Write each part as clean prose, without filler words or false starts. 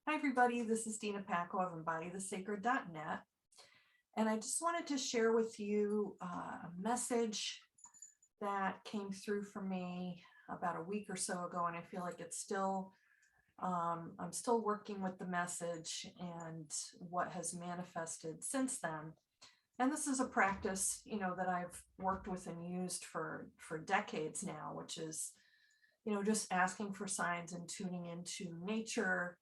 Hi everybody, this is Deana Paqua of EmbodyTheSacred.net, and I just wanted to share with you a message that came through for me about a week or so ago, and I feel like it's still, I'm still working with the message and what has manifested since then. And this is a practice, that I've worked with and used for decades now, which is, just asking for signs and tuning into nature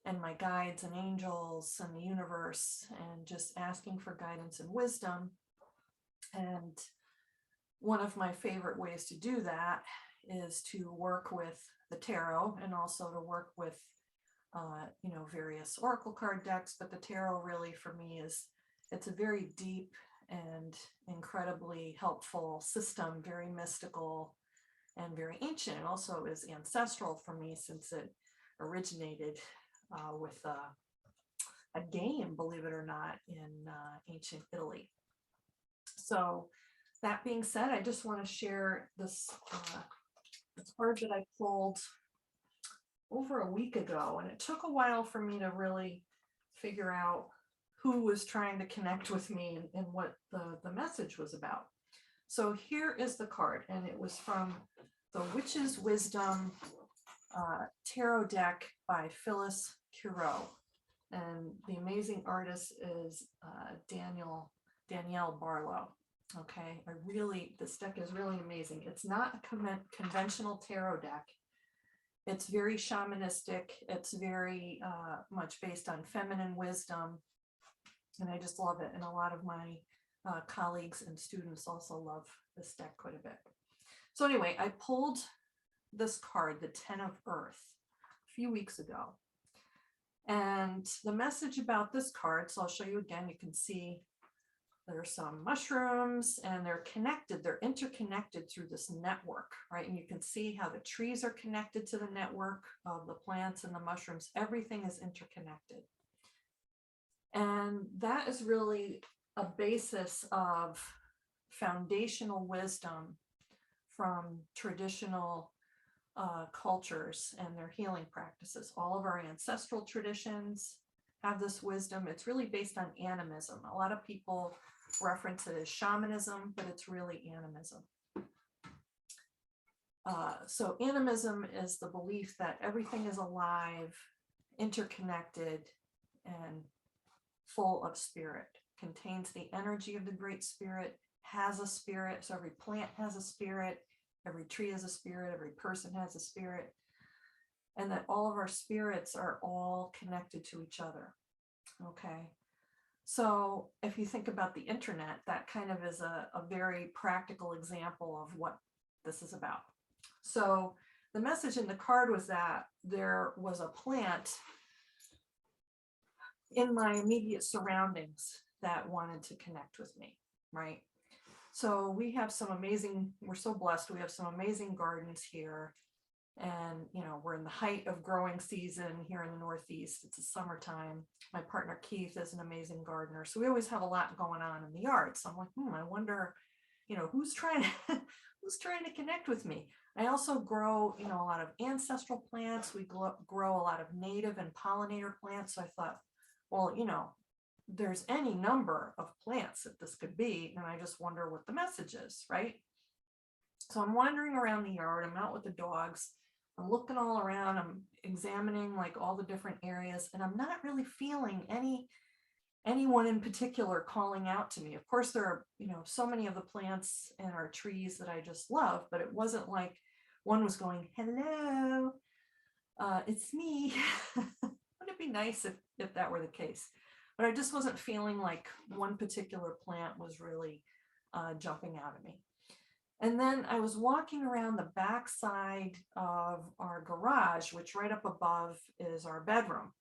and my guides and angels and the universe, and just asking for guidance and wisdom. And one of my favorite ways to do that is to work with the tarot, and also to work with various oracle card decks. But the tarot really for me it's a very deep and incredibly helpful system, very mystical and very ancient. It also is ancestral for me, since it originated with a game, believe it or not, in ancient Italy. So that being said, I just want to share this card that I pulled over a week ago, and it took a while for me to really figure out who was trying to connect with me and what the message was about. So here is the card, and it was from the Witch's Wisdom tarot deck by Phyllis Curo, and the amazing artist is Danielle Barlow. Okay, this deck is really amazing. It's not a conventional tarot deck. It's very shamanistic. It's very much based on feminine wisdom, and I just love it. And a lot of my colleagues and students also love this deck quite a bit. So anyway, I pulled this card, the 10 of Earth, a few weeks ago. And the message about this card, so I'll show you again, you can see there's some mushrooms, and they're connected, they're interconnected through this network, right? And you can see how the trees are connected to the network of the plants and the mushrooms. Everything is interconnected. And that is really a basis of foundational wisdom from traditional cultures and their healing practices. All of our ancestral traditions have this wisdom. It's really based on animism. A lot of people reference it as shamanism, but it's really animism. So animism is the belief that everything is alive, interconnected, and full of spirit, contains the energy of the Great Spirit, has a spirit. So every plant has a spirit, every tree has a spirit, every person has a spirit, and that all of our spirits are all connected to each other. Okay. So if you think about the internet, that kind of is a very practical example of what this is about. So the message in the card was that there was a plant in my immediate surroundings that wanted to connect with me, right? So we have some amazing, we're so blessed, we have some amazing gardens here. And, we're in the height of growing season here in the Northeast. It's the summertime. My partner Keith is an amazing gardener. So we always have a lot going on in the yard. So I'm like, I wonder, who's trying to connect with me. I also grow, a lot of ancestral plants. We grow a lot of native and pollinator plants. So I thought, well, there's any number of plants that this could be, and I just wonder what the message is, right? So I'm wandering around the yard. I'm out with the dogs. I'm looking all around. I'm examining like all the different areas, and I'm not really feeling anyone in particular calling out to me. Of course, there are, so many of the plants and our trees that I just love, but it wasn't like one was going, hello, it's me. Wouldn't it be nice if that were the case? But I just wasn't feeling like one particular plant was really jumping out at me. And then I was walking around the back side of our garage, which right up above is our bedroom.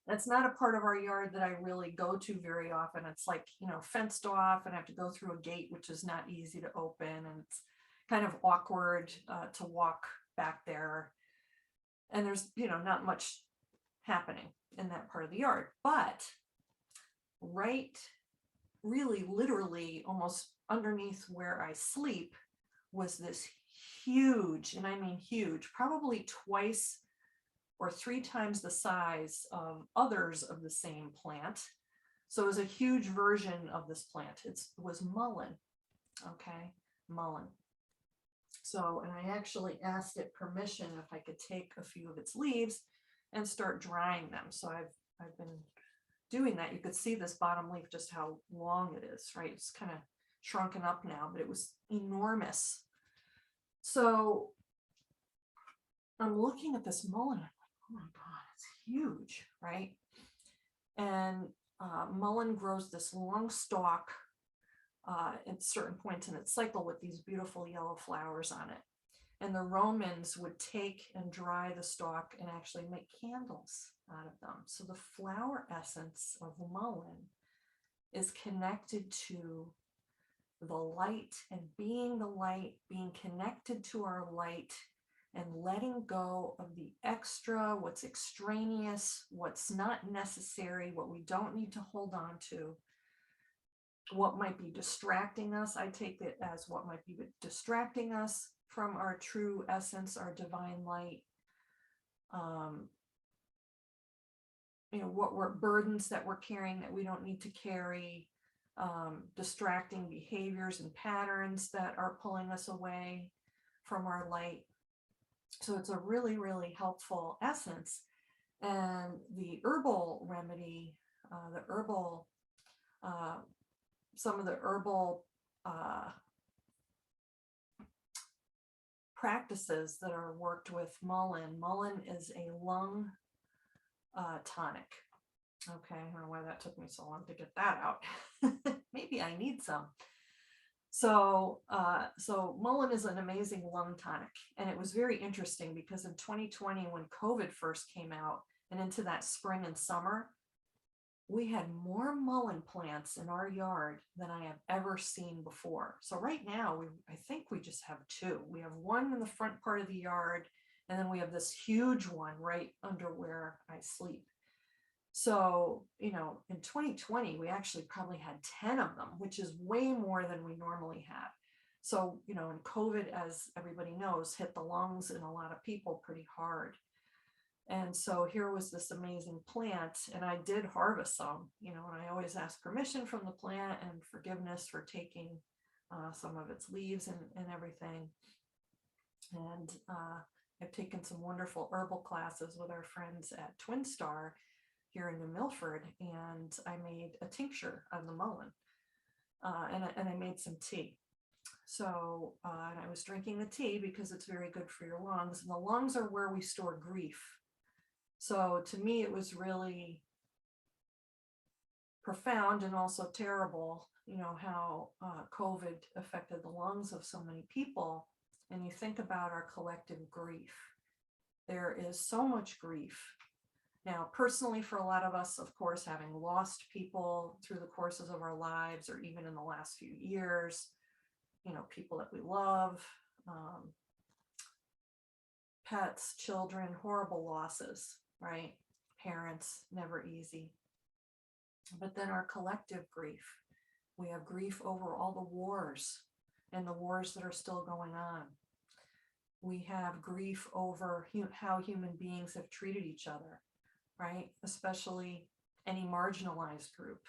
That's not a part of our yard that I really go to very often. It's like, fenced off, and I have to go through a gate, which is not easy to open. And it's kind of awkward to walk back there. And there's, not much happening in that part of the yard. But right, really literally almost underneath where I sleep was this huge, and I mean huge, probably twice or 3 times the size of others of the same plant. So it was a huge version of this plant. It was mullein. Okay, mullein. So, and I actually asked it permission if I could take a few of its leaves and start drying them. So I've been doing that. You could see this bottom leaf, just how long it is, right? It's kind of shrunken up now, but it was enormous. So I'm looking at this mullein. I'm like, oh my God, it's huge, right? And mullein grows this long stalk at certain points in its cycle with these beautiful yellow flowers on it. And the Romans would take and dry the stalk and actually make candles out of them. So the flower essence of mullein is connected to the light, and being the light, being connected to our light, and letting go of the extra, what's extraneous, what's not necessary, what we don't need to hold on to, what might be distracting us. I take it as what might be distracting us from our true essence, our divine light. What were burdens that we're carrying that we don't need to carry, distracting behaviors and patterns that are pulling us away from our light. So it's a really, really helpful essence. And the herbal remedy, some of the herbal practices that are worked with mullein. Mullein is a lung tonic. Okay, I don't know why that took me so long to get that out. Maybe I need some. So mullein is an amazing lung tonic. And it was very interesting because in 2020, when COVID first came out and into that spring and summer, we had more mullein plants in our yard than I have ever seen before. So right now, I think we just have 2. We have one in the front part of the yard, and then we have this huge one right under where I sleep. So, in 2020, we actually probably had 10 of them, which is way more than we normally have. So, and COVID, as everybody knows, hit the lungs in a lot of people pretty hard. And so here was this amazing plant, and I did harvest some, and I always ask permission from the plant and forgiveness for taking some of its leaves and everything. And I've taken some wonderful herbal classes with our friends at Twin Star here in New Milford, and I made a tincture of the mullein, and I made some tea. So, and I was drinking the tea because it's very good for your lungs, and the lungs are where we store grief. So to me, it was really profound and also terrible, how COVID affected the lungs of so many people. And you think about our collective grief. There is so much grief. Now, personally, for a lot of us, of course, having lost people through the courses of our lives, or even in the last few years, people that we love, pets, children, horrible losses, right? Parents, never easy. But then our collective grief. We have grief over all the wars and the wars that are still going on. We have grief over how human beings have treated each other, right? Especially any marginalized group.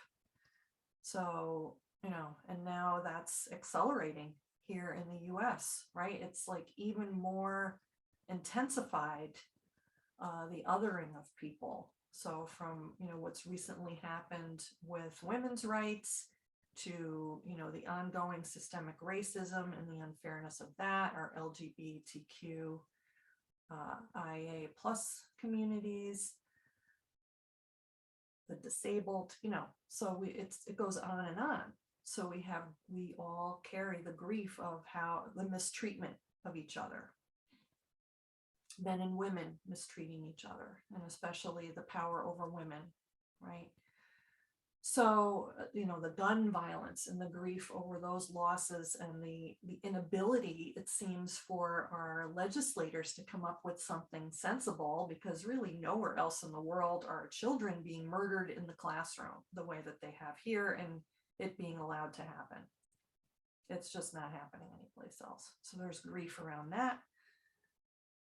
So, and now that's accelerating here in the US, right? It's like even more intensified, the othering of people. So from, what's recently happened with women's rights to, the ongoing systemic racism and the unfairness of that, our LGBTQ IA plus communities, the disabled, so it goes on and on. So we all carry the grief of how the mistreatment of each other, men and women mistreating each other, and especially the power over women, right? So, the gun violence and the grief over those losses, and the inability, it seems, for our legislators to come up with something sensible, because really nowhere else in the world are children being murdered in the classroom the way that they have here, and it being allowed to happen. It's just not happening anyplace else. So there's grief around that.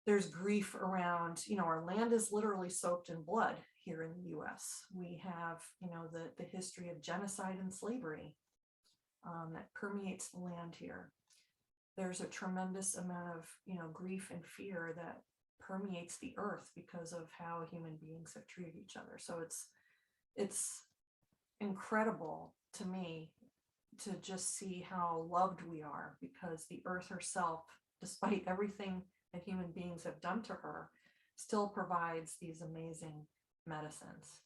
There's grief around, our land is literally soaked in blood here in the US. We have, the history of genocide and slavery that permeates the land here. There's a tremendous amount of, grief and fear that permeates the earth because of how human beings have treated each other. So it's incredible to me to just see how loved we are, because the earth herself, despite everything that human beings have done to her, still provides these amazing medicines.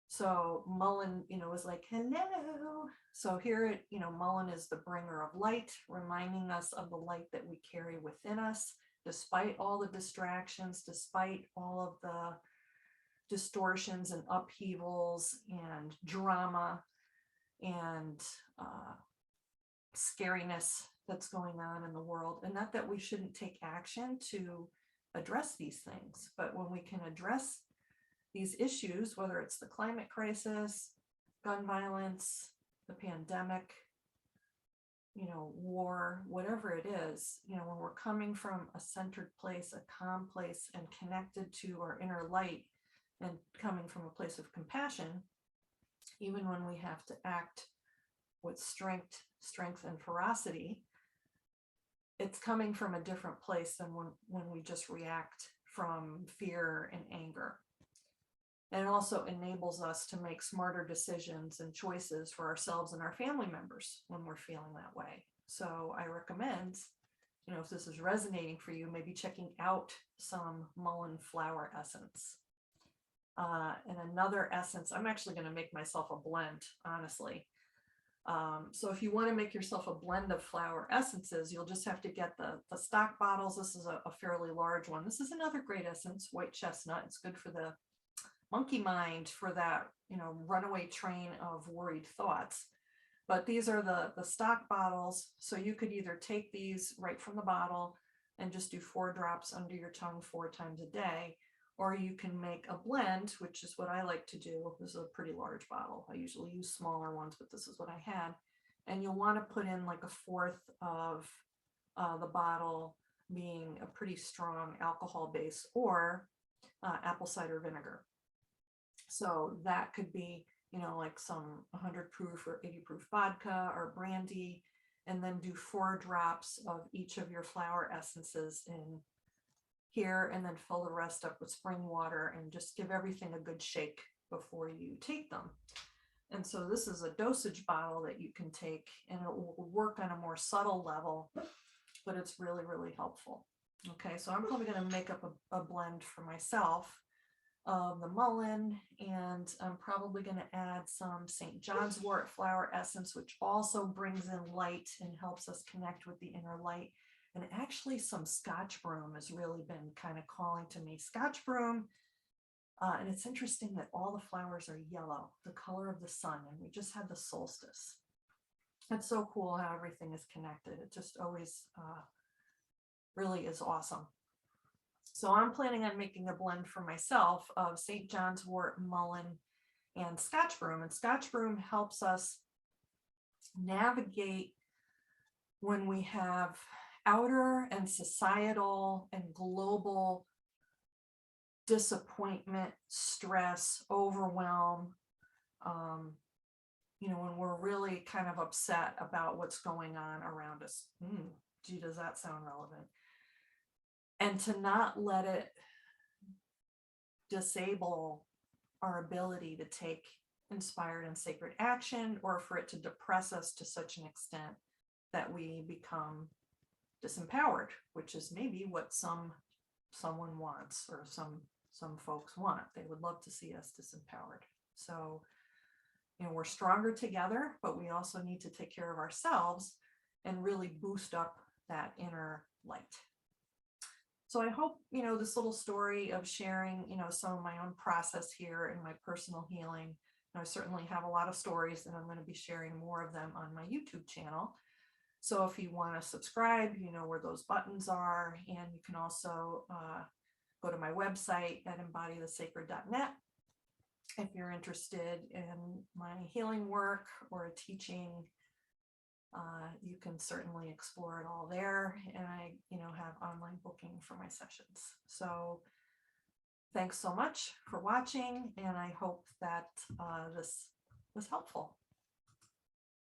So Mullein, was like, hello. So here, Mullein is the bringer of light, reminding us of the light that we carry within us, despite all the distractions, despite all of the distortions and upheavals and drama and scariness that's going on in the world. And not that we shouldn't take action to address these things, but when we can address these issues, whether it's the climate crisis, gun violence, the pandemic, war, whatever it is, when we're coming from a centered place, a calm place, and connected to our inner light, and coming from a place of compassion, even when we have to act with strength and ferocity, it's coming from a different place than when we just react from fear and anger. And it also enables us to make smarter decisions and choices for ourselves and our family members when we're feeling that way. So I recommend, if this is resonating for you, maybe checking out some Mullein flower essence. And another essence, I'm actually going to make myself a blend, honestly. So if you want to make yourself a blend of flower essences, you'll just have to get the stock bottles. This is a fairly large one. This is another great essence, white chestnut. It's good for the monkey mind, for that, runaway train of worried thoughts. But these are the stock bottles. So you could either take these right from the bottle and just do 4 drops under your tongue 4 times a day, or you can make a blend, which is what I like to do. This is a pretty large bottle. I usually use smaller ones, but this is what I had. And you'll want to put in like 1/4 of the bottle being a pretty strong alcohol base, or apple cider vinegar. So that could be, like some 100 proof or 80 proof vodka or brandy, and then do 4 drops of each of your flower essences in here, and then fill the rest up with spring water, and just give everything a good shake before you take them. And so this is a dosage bottle that you can take, and it will work on a more subtle level, but it's really, really helpful. Okay, so I'm probably going to make up a blend for myself of the Mullein, and I'm probably going to add some St. John's wort flower essence, which also brings in light and helps us connect with the inner light. And actually some Scotch broom has really been kind of calling to me. Scotch broom, and it's interesting that all the flowers are yellow, the color of the sun, and we just had the solstice. It's so cool how everything is connected. It just always really is awesome. So I'm planning on making a blend for myself of St. John's wort, Mullein, and Scotch broom. And Scotch broom helps us navigate when we have outer and societal and global disappointment, stress, overwhelm, when we're really kind of upset about what's going on around us. Gee, does that sound relevant? And to not let it disable our ability to take inspired and sacred action, or for it to depress us to such an extent that we become disempowered, which is maybe what someone wants, or some folks want. They would love to see us disempowered. So, we're stronger together, but we also need to take care of ourselves and really boost up that inner light. So I hope, this little story of sharing, some of my own process here in my personal healing. I certainly have a lot of stories, and I'm going to be sharing more of them on my YouTube channel. So if you want to subscribe, you know where those buttons are, and you can also go to my website at embodythesacred.net if you're interested in my healing work or teaching You can certainly explore it all there. And I, have online booking for my sessions. So thanks so much for watching. And I hope that this was helpful.